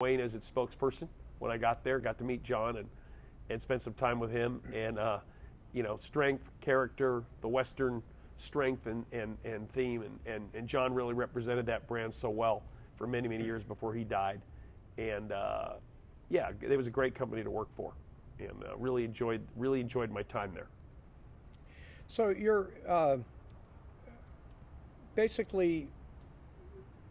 Wayne as its spokesperson when I got there. Got to meet John and spend some time with him. And you know, strength, character, the Western strength and theme. And John really represented that brand so well for many, many years before he died. And yeah, it was a great company to work for, and really enjoyed my time there. So you're basically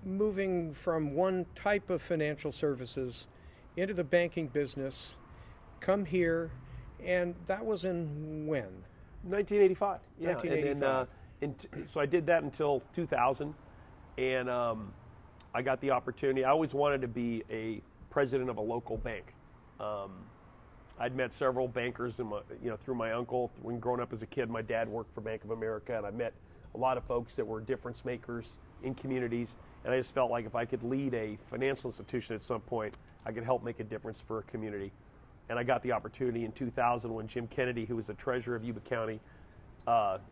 moving from one type of financial services into the banking business, come here, and that was in when? 1985. Yeah, 1985. And then so I did that until 2000, and I got the opportunity. I always wanted to be a president of a local bank. I'd met several bankers in through my uncle. When growing up as a kid, my dad worked for Bank of America, and I met a lot of folks that were difference makers in communities. And I just felt like if I could lead a financial institution at some point, I could help make a difference for a community. And I got the opportunity in 2000 when Jim Kennedy, who was the treasurer of Yuba County,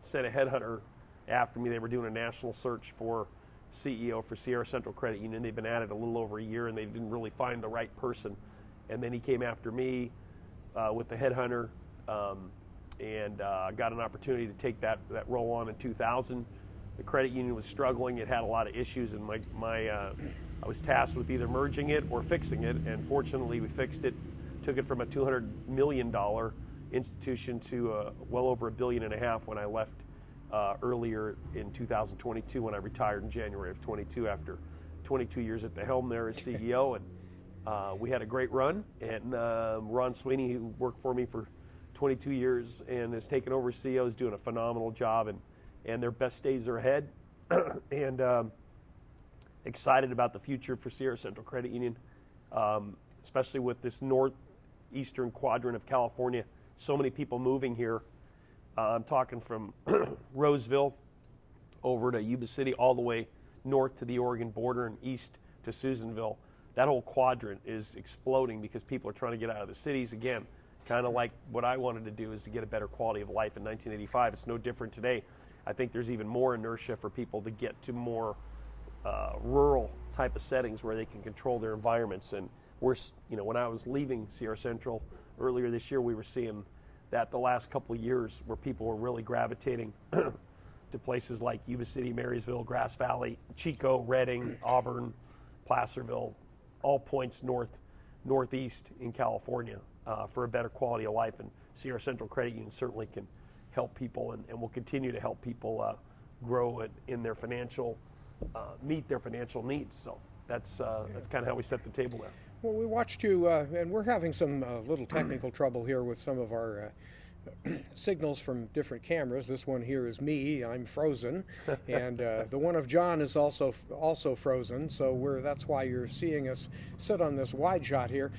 sent a headhunter after me. They were doing a national search for CEO for Sierra Central Credit Union. They'd been at it a little over a year, and they didn't really find the right person. And then he came after me with the headhunter, and got an opportunity to take that role on in 2000. The credit union was struggling. It had a lot of issues, and I was tasked with either merging it or fixing it, and fortunately we fixed it, took it from a $200 million institution to well over $1.5 billion when I left earlier in 2022, when I retired in January of 22 after 22 years at the helm there as CEO. And we had a great run, and Ron Sweeney, who worked for me for 22 years and has taken over as CEO, is doing a phenomenal job, and their best days are ahead. And excited about the future for Sierra Central Credit Union, especially with this northeastern quadrant of California. So many people moving here. I'm talking from Roseville over to Yuba City, all the way north to the Oregon border and east to Susanville. That whole quadrant is exploding because people are trying to get out of the cities. Again, kind of like what I wanted to do, is to get a better quality of life in 1985. It's no different today. I think there's even more inertia for people to get to more rural type of settings where they can control their environments. And when I was leaving Sierra Central earlier this year, we were seeing that the last couple of years where people were really gravitating to places like Yuba City, Marysville, Grass Valley, Chico, Redding, Auburn, Placerville, all points northeast in California for a better quality of life. And Sierra Central Credit Union certainly can help people, and will continue to help people grow in their financial, meet their financial needs. So that's kind of how we set the table there. Well, we watched you, and we're having some little technical trouble here with some of our signals from different cameras. This one here is me. I'm frozen, and the one of John is also frozen. So that's why you're seeing us sit on this wide shot here.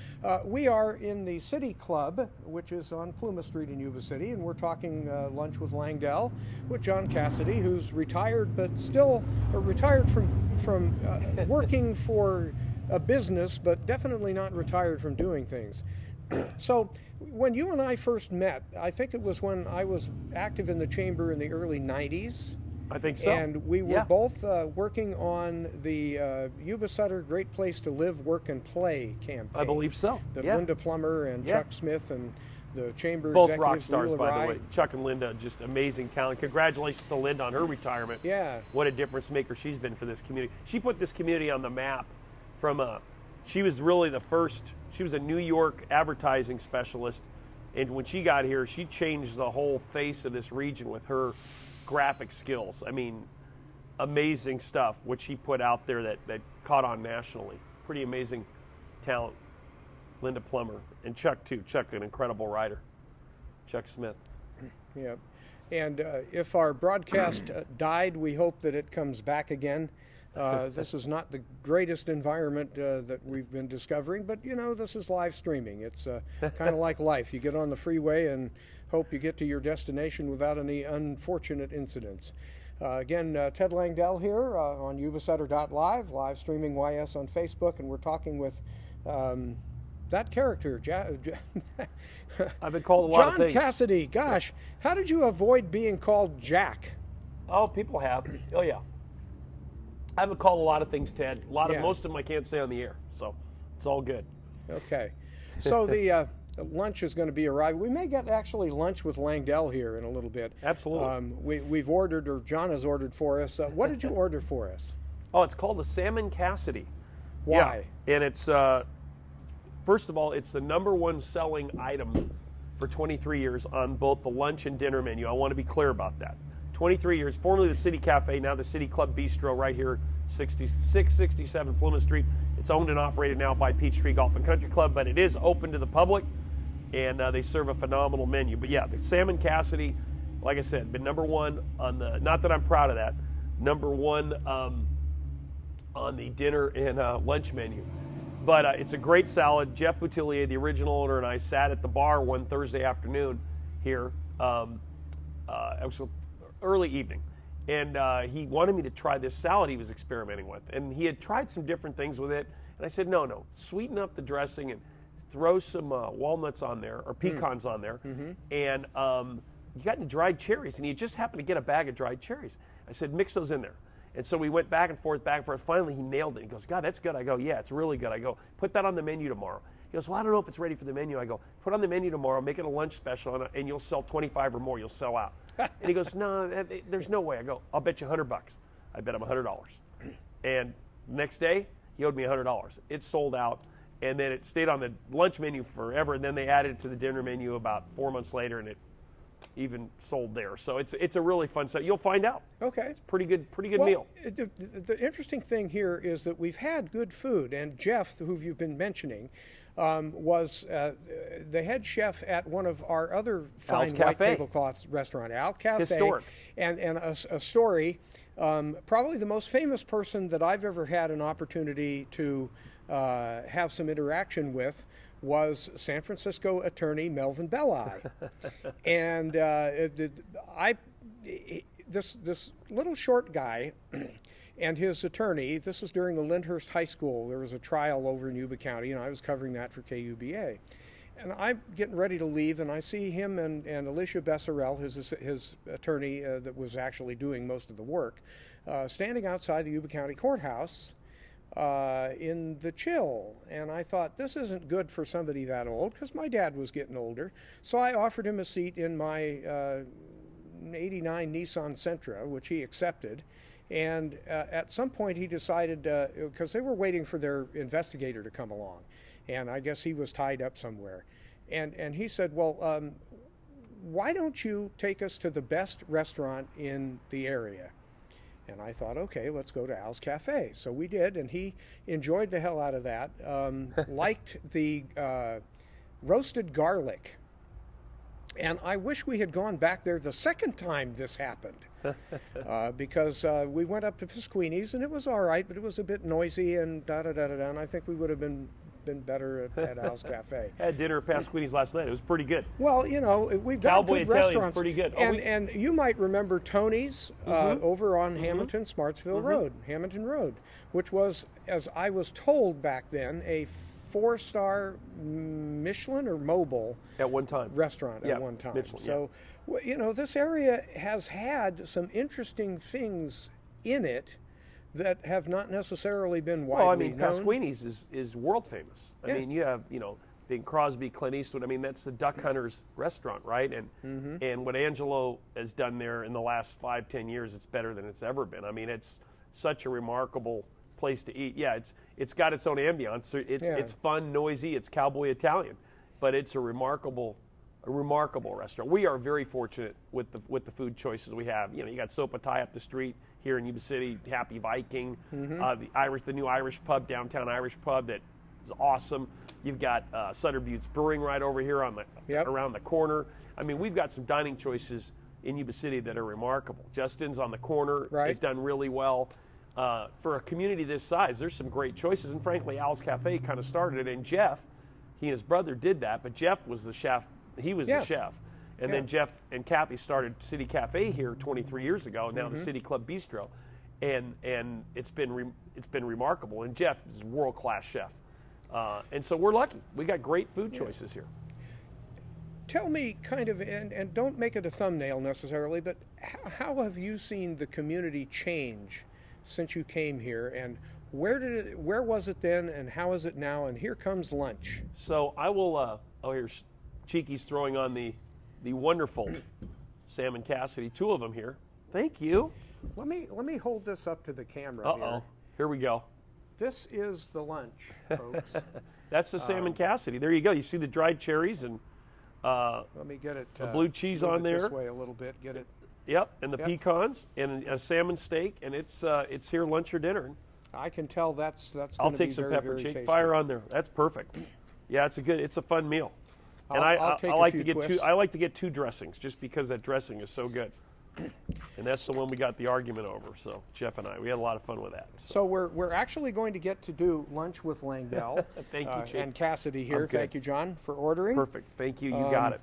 We are in the City Club, which is on Plumas Street in Yuba City, and we're talking lunch with Langdell, with John Cassidy, who's retired, but still retired from working for a business, but definitely not retired from doing things. So when you and I first met, I think it was when I was active in the chamber in the early 90s. I think so. And we were both working on the Yuba-Sutter Great Place to Live, Work, and Play campaign. I believe so. Linda Plummer and Chuck Smith and the chamber both executives. rock stars, by the way. Chuck and Linda, just amazing talent. Congratulations to Linda on her retirement. Yeah. What a difference maker she's been for this community. She put this community on the map she was really the first. She was a New York advertising specialist, and when she got here, she changed the whole face of this region with her graphic skills. I mean, amazing stuff, what she put out there that caught on nationally. Pretty amazing talent. Linda Plummer, and Chuck too. Chuck, an incredible writer. Chuck Smith. Yeah, and if our broadcast died, we hope that it comes back again. This is not the greatest environment that we've been discovering, but this is live streaming. It's kind of like life. You get on the freeway and hope you get to your destination without any unfortunate incidents. Again, Ted Langdell here on Yuba-Sutter.live, live streaming YS on Facebook, and we're talking with that character, I've been called a lot of things. John Cassidy. Gosh, how did you avoid being called Jack? Oh, people have. Oh, yeah. I've been called a lot of things, Ted. Most of them I can't say on the air. So It's all good. Okay. So the lunch is going to be arriving. We may get actually lunch with Langdell here in a little bit. Absolutely. We've ordered, or John has ordered for us. What did you order for us? Oh, it's called the Salmon Cassidy. Why? Yeah. And it's, first of all, it's the #1 selling item for 23 years on both the lunch and dinner menu. I want to be clear about that. 23 years, formerly the City Cafe, now the City Club Bistro right here, 667 Plumas Street. It's owned and operated now by Peachtree Golf and Country Club, but it is open to the public, and they serve a phenomenal menu. But yeah, the Salmon Cassidy, like I said, been #1 on the, not that I'm proud of that, #1 on the dinner and lunch menu. But it's a great salad. Jeff Boutillier, the original owner, and I sat at the bar one Thursday afternoon here. It was early evening. And he wanted me to try this salad he was experimenting with. And he had tried some different things with it. And I said, no, sweeten up the dressing and throw some walnuts on there, or pecans on there. And you got any dried cherries? And he just happened to get a bag of dried cherries. I said, mix those in there. And so we went back and forth. Finally, he nailed it. He goes, God, that's good. I go, yeah, it's really good. I go, put that on the menu tomorrow. He goes, well, I don't know if it's ready for the menu. I go, put it on the menu tomorrow, make it a lunch special, and you'll sell 25 or more. You'll sell out. And he goes, no, there's no way. I go, I'll bet you $100. I bet him $100. And next day, he owed me $100. It sold out, and then it stayed on the lunch menu forever, and then they added it to the dinner menu about 4 months later, and it even sold there. So it's a really fun set. You'll find out. Okay. It's pretty good meal. The interesting thing here is that we've had good food, and Jeff, who you've been mentioning, was the head chef at one of our other fine white tablecloth restaurant, Al Cafe. Historic. And a story, probably the most famous person that I've ever had an opportunity to have some interaction with was San Francisco attorney Melvin Belli. And this little short guy and his attorney, this was during the Lyndhurst High School. There was a trial over in Yuba County, and I was covering that for KUBA. And I'm getting ready to leave, and I see him and Alicia Besserell, his attorney that was actually doing most of the work, standing outside the Yuba County Courthouse in the chill. And I thought, this isn't good for somebody that old, because my dad was getting older. So I offered him a seat in my '89 Nissan Sentra, which he accepted. And at some point he decided, because they were waiting for their investigator to come along, and I guess he was tied up somewhere. And he said, well, why don't you take us to the best restaurant in the area? And I thought, okay, let's go to Al's Cafe. So we did, and he enjoyed the hell out of that. Liked the roasted garlic. And I wish we had gone back there the second time this happened. Because we went up to Pasquini's, and it was all right, but it was a bit noisy and da-da-da-da-da, and I think we would have been better at Al's Cafe. I had dinner at Pasquini's last night. It was pretty good. Well, you know, we've got Cowboy good Italian's restaurants. Pretty good. And you might remember Tony's over on Hamilton, Smartsville Road, Hamilton Road, which was, as I was told back then, a 4-star Michelin or Mobile at one time restaurant at one time. Michelin, so, you know, this area has had some interesting things in it that have not necessarily been widely known. Pasquini's is world famous. I mean, you have, you know, Bing Crosby, Clint Eastwood. I mean, that's the Duck Hunters restaurant, right? And what Angelo has done there in the last 5-10 years, it's better than it's ever been. I mean, it's such a remarkable place to eat. Yeah, it's got its own ambiance. It's fun, noisy. It's cowboy Italian, but it's a remarkable restaurant. We are very fortunate with the food choices we have. You know, you got Sopatai up the street here in Yuba City, Happy Viking, the new Irish pub, downtown Irish pub that is awesome. You've got Sutter Butte's Brewing right over here on around the corner. I mean, we've got some dining choices in Yuba City that are remarkable. Justin's on the corner has done really well. For a community this size, there's some great choices, and frankly, Al's Cafe kind of started it. And Jeff, he and his brother did that, but Jeff was the chef. He was the chef. And then Jeff and Kathy started City Cafe here 23 years ago, now the City Club Bistro. And it's been remarkable. And Jeff is a world-class chef. And so we're lucky. We got great food choices here. Tell me kind of, and don't make it a thumbnail necessarily, but how have you seen the community change since you came here, and Where was it then, and how is it now? And here comes lunch. So I will. Here's Cheeky's throwing on the wonderful salmon Cassidy. 2 of them here. Thank you. Let me hold this up to the camera here. Here we go. This is the lunch, folks. That's the salmon Cassidy. There you go. You see the dried cherries and let me get it. the blue cheese on there. This way a little bit. Get it. Yep, and the pecans and a salmon steak, and it's here lunch or dinner. I can tell that's. I'll take some pepper, very Cheek. tasty. Fire on there. That's perfect. Yeah, it's a fun meal. And I'll take I like a to few get twists. I like to get 2 dressings just because that dressing is so good. And that's the one we got the argument over. So Jeff and I, we had a lot of fun with that. So we're actually going to get to do lunch with Langdell. Thank you, Chief. And Cassidy here. Thank you, John, for ordering. Perfect. Thank you. You got it.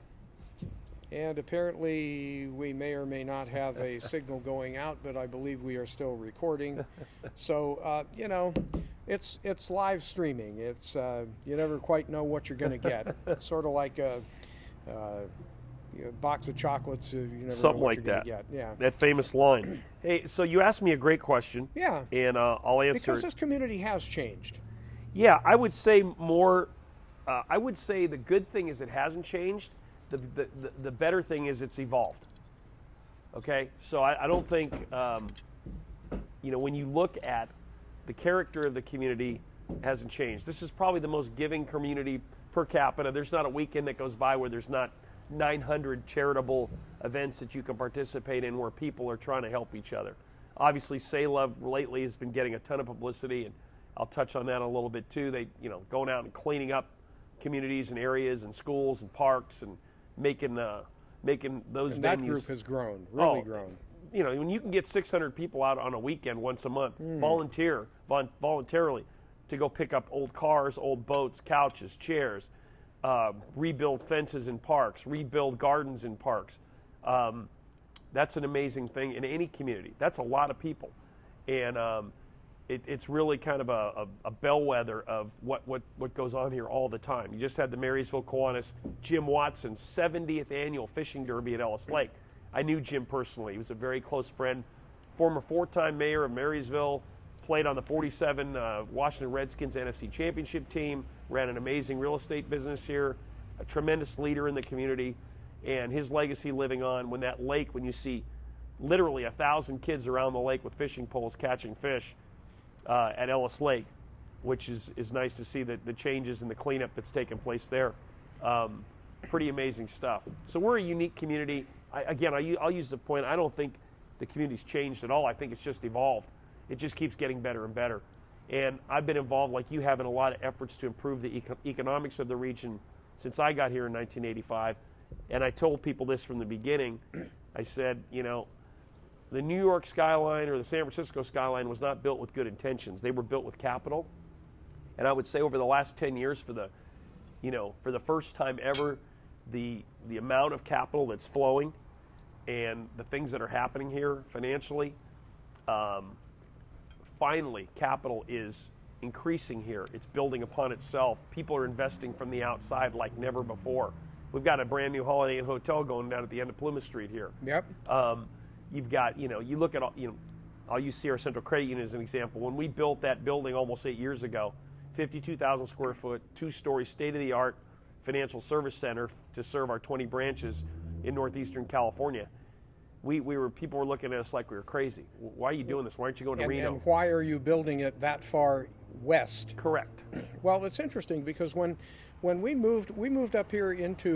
And apparently we may or may not have a signal going out, but I believe we are still recording. So it's live streaming. It's you never quite know what you're going to get. Sort of like a box of chocolates. You never Something know what like you're that. Gonna get. Yeah. That famous line. Hey, so you asked me a great question. Yeah. And I'll answer Because it. this community has changed. Yeah, I would say more. I would say the good thing is it hasn't changed. The better thing is it's evolved. Okay, so I don't think when you look at the character of the community hasn't changed. This is probably the most giving community per capita. There's not a weekend that goes by where there's not 900 charitable events that you can participate in where people are trying to help each other. Obviously, Say Love lately has been getting a ton of publicity, and I'll touch on that a little bit too. They, going out and cleaning up communities and areas and schools and parks and making those venues. That group has grown, really grown. When you can get 600 people out on a weekend once a month, voluntarily, to go pick up old cars, old boats, couches, chairs, rebuild fences in parks, rebuild gardens in parks. That's an amazing thing in any community. That's a lot of people. And it's really kind of a bellwether of what goes on here all the time. You just had the Marysville Kiwanis Jim Watson's 70th annual fishing derby at Ellis Lake. I knew Jim personally. He was a very close friend, former 4-time mayor of Marysville, played on the 47 Washington Redskins NFC Championship team, ran an amazing real estate business here, a tremendous leader in the community, and his legacy living on. When that lake, when you see literally 1,000 kids around the lake with fishing poles catching fish at Ellis Lake, which is nice to see the changes and the cleanup that's taken place there. Pretty amazing stuff. So we're a unique community. I'll use the point, I don't think the community's changed at all. I think it's just evolved. It just keeps getting better and better. And I've been involved, like you have, in a lot of efforts to improve the economics of the region since I got here in 1985. And I told people this from the beginning. I said, the New York skyline or the San Francisco skyline was not built with good intentions. They were built with capital. And I would say over the last 10 years, for the first time ever, the amount of capital that's flowing and the things that are happening here financially, finally, capital is increasing here. It's building upon itself. People are investing from the outside like never before. We've got a brand new Holiday Inn hotel going down at the end of Plumas Street here. Yep. You've got, you look at, I'll use Sierra Central Credit Union as an example. When we built that building almost 8 years ago, 52,000 square foot, 2-story, state-of-the-art financial service center to serve our 20 branches in northeastern California. People were looking at us like we were crazy. Why are you doing this? Why aren't you going to Reno? And why are you building it that far west? Correct. Well, it's interesting because when we moved up here into